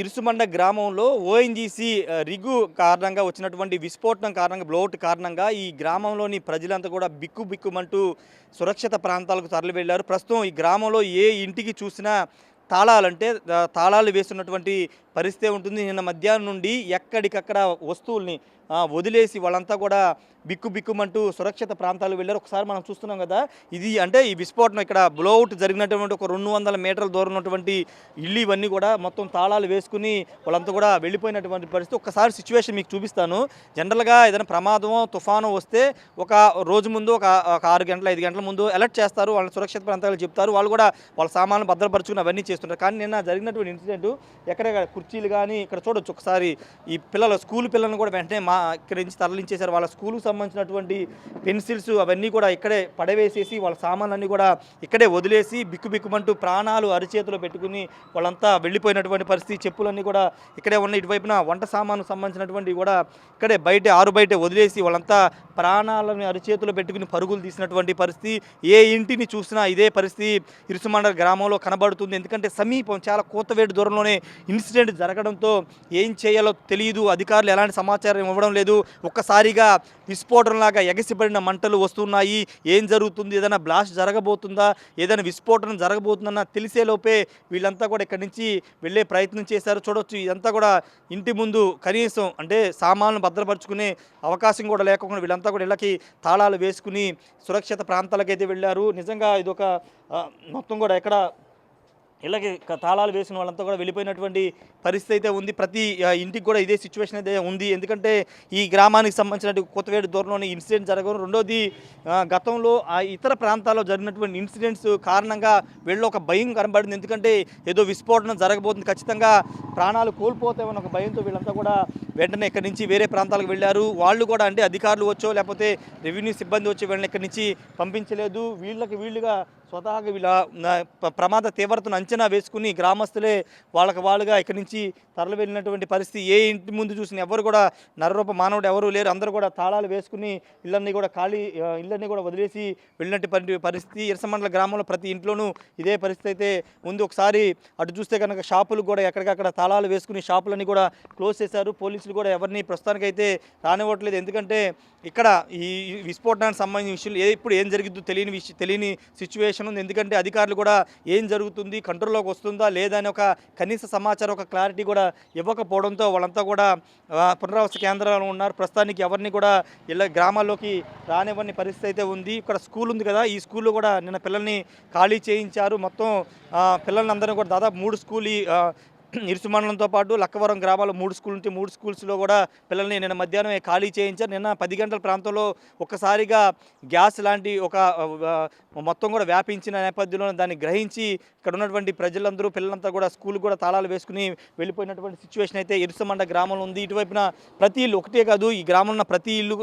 ఇరుసుమండ గ్రామంలో ఓఎన్జీసీ రిగు కారణంగా వచ్చినటువంటి విస్ఫోటనం కారణంగా బ్లౌట్ కారణంగా ఈ గ్రామంలోని ప్రజలంతా కూడా బిక్కుబిక్కుమంటూ సురక్షిత ప్రాంతాలకు తరలి వెళ్లారు. ప్రస్తుతం ఈ గ్రామంలో ఏ ఇంటికి చూసినా తాళాలు వేస్తున్నటువంటి పరిస్థితే ఉంటుంది. నిన్న మధ్యాహ్నం నుండి ఎక్కడికక్కడ వస్తువుల్ని వదిలేసి వాళ్ళంతా కూడా బిక్కుబిక్కుమంటూ సురక్షిత ప్రాంతాలకు వెళ్ళారు. ఒకసారి మనం చూస్తున్నాం కదా, ఇది అంటే ఈ విస్ఫోటనం ఇక్కడ బ్లోఅవుట్ జరిగినటువంటి ఒక 200 మీటర్ల దూరం ఉన్నటువంటి ఇల్లు ఇవన్నీ కూడా మొత్తం తాళాలు వేసుకుని వాళ్ళంతా కూడా వెళ్ళిపోయినటువంటి పరిస్థితి. ఒకసారి సిచ్యువేషన్ మీకు చూపిస్తాను. జనరల్గా ఏదైనా ప్రమాదమో తుఫాను వస్తే ఒక రోజు ముందు ఒక 6 గంటల 5 గంటల ముందు అలర్ట్ చేస్తారు, వాళ్ళని సురక్షిత ప్రాంతాలకు చెప్తారు, వాళ్ళు కూడా వాళ్ళ సామాన్లు భద్రపరుచుకుని అవన్నీ చేస్తుంటారు. కానీ నిన్న జరిగినటువంటి ఇన్సిడెంట్ ఎక్కడెక్కడ కుర్చీలు కానీ ఇక్కడ చూడొచ్చు. ఒకసారి ఈ స్కూల్ పిల్లలను కూడా వెంటనే ఇక్కడి నుంచి తరలించేశారు. వాళ్ళ స్కూల్కి సంబంధించినటువంటి పెన్సిల్స్ అవన్నీ కూడా ఇక్కడే పడవేసేసి వాళ్ళ సామాన్లన్నీ కూడా ఇక్కడే వదిలేసి బిక్కుబిక్కుమంటూ ప్రాణాలు అరిచేతిలో పెట్టుకుని వాళ్ళంతా వెళ్ళిపోయినటువంటి పరిస్థితి. చెప్పులన్నీ కూడా ఇక్కడే ఉన్న ఇటువైపున వంట సామాను సంబంధించినటువంటి కూడా ఇక్కడే ఆరు బయట వదిలేసి వాళ్ళంతా ప్రాణాలను అరిచేతిలో పెట్టుకుని పరుగులు తీసినటువంటి పరిస్థితి. ఏ ఇంటిని చూసినా ఇదే పరిస్థితి ఇరుసుమండల గ్రామంలో కనబడుతుంది. ఎందుకంటే సమీపం చాలా కోతవేటు దూరంలోనే ఇన్సిడెంట్ జరగడంతో ఏం చేయాలో తెలియదు. అధికారులు ఎలాంటి సమాచారం ఇవ్వడం లేదు. ఒక్కసారిగా విస్ఫోటనంలాగా ఎగసిపడిన మంటలు వస్తున్నాయి. ఏం జరుగుతుంది, ఏదైనా బ్లాస్ట్ జరగబోతుందా, ఏదైనా విస్ఫోటనం జరగబోతుందన్న తెలిసేలోపే వీళ్ళంతా కూడా ఇక్కడి నుంచి వెళ్ళే ప్రయత్నం చేశారు. చూడొచ్చు, ఇదంతా కూడా ఇంటి ముందు కనీసం అంటే సామాన్లు భద్రపరుచుకునే అవకాశం కూడా లేకుండా వీళ్ళంతా కూడా ఇళ్ళకి తాళాలు వేసుకుని సురక్షిత ప్రాంతాలకైతే వెళ్ళారు. నిజంగా ఇదొక మొత్తం కూడా ఎక్కడ ఇళ్ళకి తాళాలు వేసిన వాళ్ళంతా కూడా వెళ్ళిపోయినటువంటి పరిస్థితి అయితే ఉంది. ప్రతి ఇంటికి కూడా ఇదే సిచ్యువేషన్ అయితే ఉంది. ఎందుకంటే ఈ గ్రామానికి సంబంధించిన కొత్తవేడు దూరంలోని ఇన్సిడెంట్ జరగడం, రెండోది గతంలో ఇతర ప్రాంతాల్లో జరిగినటువంటి ఇన్సిడెంట్స్ కారణంగా వీళ్ళు ఒక భయం కనబడింది. ఎందుకంటే ఏదో విస్ఫోటనం జరగబోతుంది, ఖచ్చితంగా ప్రాణాలు కోల్పోతామని ఒక భయంతో వీళ్ళంతా కూడా వెంటనే ఇక్కడి నుంచి వేరే ప్రాంతాలకు వెళ్ళారు. వాళ్ళు కూడా అంటే అధికారులు వచ్చో లేకపోతే రెవెన్యూ సిబ్బంది వచ్చి వీళ్ళని ఇక్కడి నుంచి పంపించలేదు. వీళ్ళుగా స్వతహాగా వీళ్ళ ప్రమాద తీవ్రతను అంచనా వేసుకుని గ్రామస్తులే వాళ్ళుగా ఇక్కడి నుంచి తరలి వెళ్ళినటువంటి పరిస్థితి. ఏ ఇంటి ముందు చూసిన ఎవరు కూడా నరరూప మానవుడు ఎవరు లేరు. అందరూ కూడా తాళాలు వేసుకుని ఇళ్ళన్నీ కూడా వదిలేసి వెళ్ళినటువంటి పరిస్థితి. ఇరసమండల గ్రామంలో ప్రతి ఇంట్లోనూ ఇదే పరిస్థితి అయితే ఉంది. ఒకసారి అటు చూస్తే కనుక షాపులు కూడా ఎక్కడికక్కడ తాళాలు వేసుకుని షాపులన్నీ కూడా క్లోజ్ చేశారు. పోలీసులు కూడా ఎవరిని ప్రస్తుతానికైతే రానివ్వట్లేదు. ఎందుకంటే ఇక్కడ ఈ విస్ఫోటనానికి సంబంధించిన విషయాలు ఇప్పుడు ఏం జరిగిద్దో తెలియని సిచ్యువేషన్ ఉంది. ఎందుకంటే అధికారులు కూడా ఏం జరుగుతుంది, కంట్రోల్లోకి వస్తుందా లేదా అని ఒక కనీస సమాచారం, ఒక క్లారిటీ కూడా ఇవ్వకపోవడంతో వాళ్ళంతా కూడా పునరావాస కేంద్రాలు ఉన్నారు. ప్రస్తుతానికి ఎవరిని కూడా ఇలా గ్రామాల్లోకి రానివ్వని పరిస్థితి అయితే ఉంది. ఇక్కడ స్కూల్ ఉంది కదా, ఈ స్కూల్లో కూడా నిన్న పిల్లల్ని ఖాళీ చేయించారు. మొత్తం పిల్లలందరినీ కూడా దాదాపు 3 స్కూల్ ఇరుసుమండలంతో పాటు లక్కవరం గ్రామాల్లో 3 స్కూల్ ఉంటే 3 స్కూల్స్లో కూడా పిల్లల్ని నిన్న మధ్యాహ్నం ఖాళీ చేయించారు. నిన్న 10 గంటల ప్రాంతంలో ఒక్కసారిగా గ్యాస్ లాంటి ఒక మొత్తం కూడా వ్యాపించిన నేపథ్యంలో దాన్ని గ్రహించి ఇక్కడ ఉన్నటువంటి ప్రజలందరూ పిల్లలంతా కూడా స్కూల్ కూడా తాళాలు వేసుకుని వెళ్ళిపోయినటువంటి సిచ్యువేషన్ అయితే ఇరుసుమండ గ్రామంలో ఉంది. ఇటువైపున ప్రతి ఇల్లు ఒకటే కాదు, ఈ గ్రామంలో ఉన్న ప్రతి ఇల్లు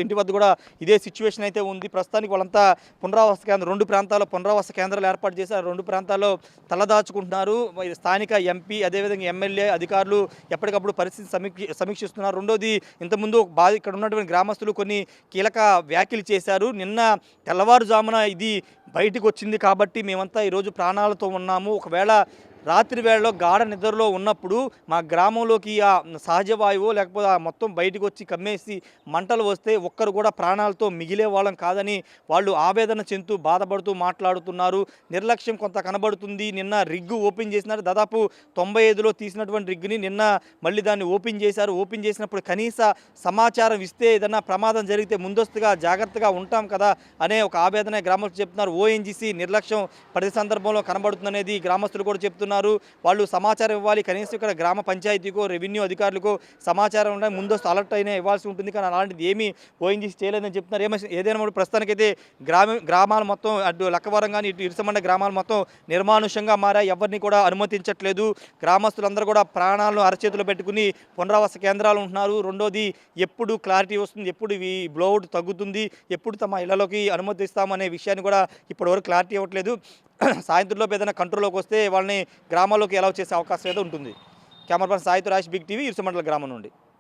ఇంటి వద్ద కూడా ఇదే సిచ్యువేషన్ అయితే ఉంది. ప్రస్తుతానికి వాళ్ళంతా పునరావాస కేంద్రం 2 ప్రాంతాల్లో పునరావాస కేంద్రాలు ఏర్పాటు చేశారు. 2 ప్రాంతాల్లో తలదాచుకుంటున్నారు. స్థానిక ఎంపీ అదేవిధంగా ఎమ్మెల్యే అధికారులు ఎప్పటికప్పుడు పరిస్థితి సమీక్షిస్తున్నారు. రెండోది ఇంతకుముందు ఇక్కడ ఉన్నటువంటి గ్రామస్తులు కొన్ని కీలక వ్యాఖ్యలు చేశారు. నిన్న తెల్లవారుజామున ఇది బయటకు వచ్చింది కాబట్టి మేమంతా ఈరోజు ప్రాణాలతో ఉన్నాము. ఒకవేళ రాత్రి వేళలో గాఢ నిద్రలో ఉన్నప్పుడు మా గ్రామంలోకి ఆ సహజ వాయువు లేకపోతే ఆ మొత్తం బయటకు వచ్చి కమ్మేసి మంటలు వస్తే ఒక్కరు కూడా ప్రాణాలతో మిగిలే వాళ్ళం కాదని వాళ్ళు ఆవేదన చెందుతూ బాధపడుతూ మాట్లాడుతున్నారు. నిర్లక్ష్యం కొంత కనబడుతుంది. నిన్న రిగ్గు ఓపెన్ చేసినారు. దాదాపు 95లో తీసినటువంటి రిగ్గుని నిన్న మళ్ళీ దాన్ని ఓపెన్ చేశారు. ఓపెన్ చేసినప్పుడు కనీస సమాచారం ఇస్తే ఏదైనా ప్రమాదం జరిగితే ముందస్తుగా జాగ్రత్తగా ఉంటాం కదా అనే ఒక ఆవేదన గ్రామస్తులు చెప్తున్నారు. ఓఎన్జీసీ నిర్లక్ష్యం ప్రతి సందర్భంలో కనబడుతుందనేది గ్రామస్తులు కూడా చెప్తున్నారు. వాళ్ళు సమాచారం ఇవ్వాలి. కనీసం ఇక్కడ గ్రామ పంచాయతీకో రెవెన్యూ అధికారులకు సమాచారం ఉండాలి, ముందస్తు అలర్ట్ అయినా ఇవ్వాల్సి ఉంటుంది. కానీ అలాంటిది ఏమీ ఓఎన్జీసీ చేయలేదని చెప్తున్నారు. ఏదైనా ప్రస్తుతానికైతే గ్రామాలు మొత్తం అటు లక్కవరం కానీ ఇటు ఇరుసమండ గ్రామాలు మొత్తం నిర్మానుష్యంగా మారాయి. ఎవరిని కూడా అనుమతించట్లేదు. గ్రామస్తులందరూ కూడా ప్రాణాలను అరచేతులు పెట్టుకుని పునరావాస కేంద్రాలు ఉంటున్నారు. రెండోది ఎప్పుడు క్లారిటీ వస్తుంది, ఎప్పుడు ఈ బ్లోఅవుట్ తగ్గుతుంది, ఎప్పుడు తమ ఇళ్లలోకి అనుమతిస్తామనే విషయాన్ని కూడా ఇప్పటివరకు క్లారిటీ ఇవ్వట్లేదు. సాయంత్రంలోపు ఏదైనా కంట్రోల్లోకి వస్తే వాళ్ళని గ్రామాల్లోకి అలౌ చేసే అవకాశం ఏదో ఉంటుంది. కెమెరా పర్సన్ సాయితో రాజ్, బిగ్ టీవీ, ఇరుసుమండల గ్రామం నుండి.